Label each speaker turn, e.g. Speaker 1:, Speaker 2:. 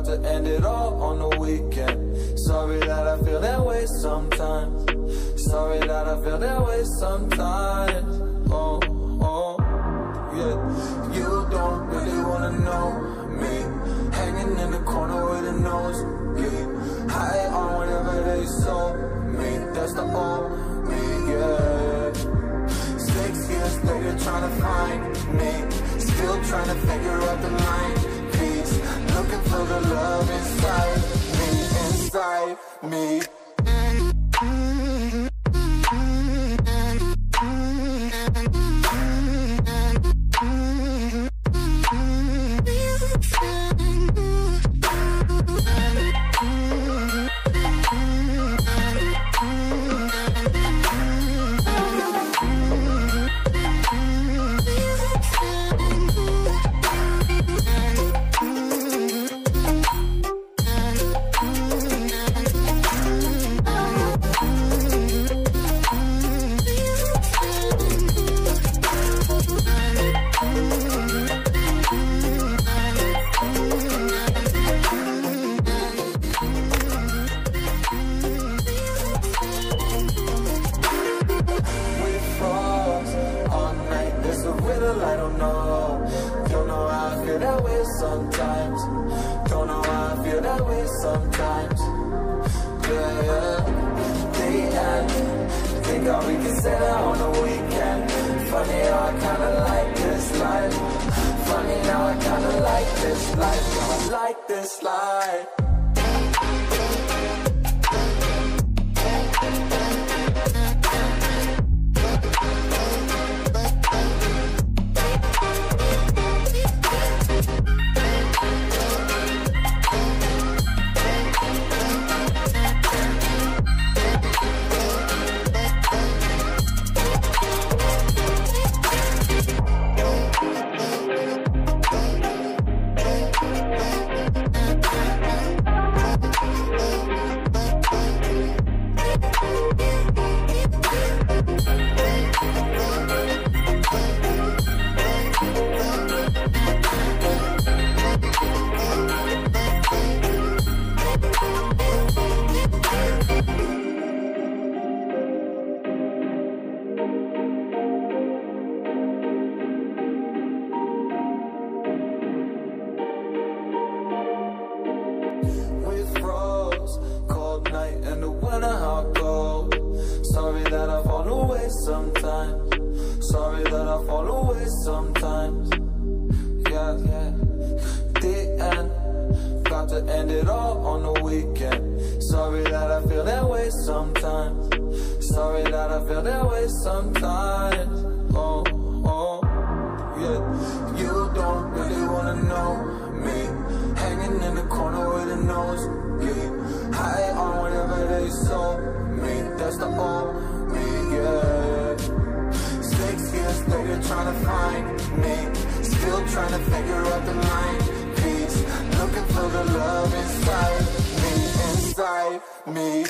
Speaker 1: to end it all on the weekend. Sorry that I feel that way sometimes. Sorry that I feel that way sometimes. Oh, oh, yeah. You don't really wanna know me, hanging in the corner with a nosebleed, high on whatever they sold me. That's the old me, yeah. 6 years later trying to find me, still trying to figure out the mind piece, looking for the love inside me, inside me. I don't know how I feel that way sometimes. Don't know how I feel that way sometimes. Yeah, yeah. The end. Think how we can say that on the weekend. Funny how I kinda like this life. Funny how I kinda like this life. How I like this life. Sorry that I fall away sometimes. Sorry that I fall away sometimes. Yeah, yeah. The end. Got to end it all on the weekend. Sorry that I feel that way sometimes. Sorry that I feel that way sometimes. Oh, oh, yeah. You don't really wanna know me, hanging in the corner with a nosebleed, high on whatever they sold me. That's the old me, yeah. 6 years later trying to find me, still trying to figure out the mind piece, looking for the love inside me, inside me.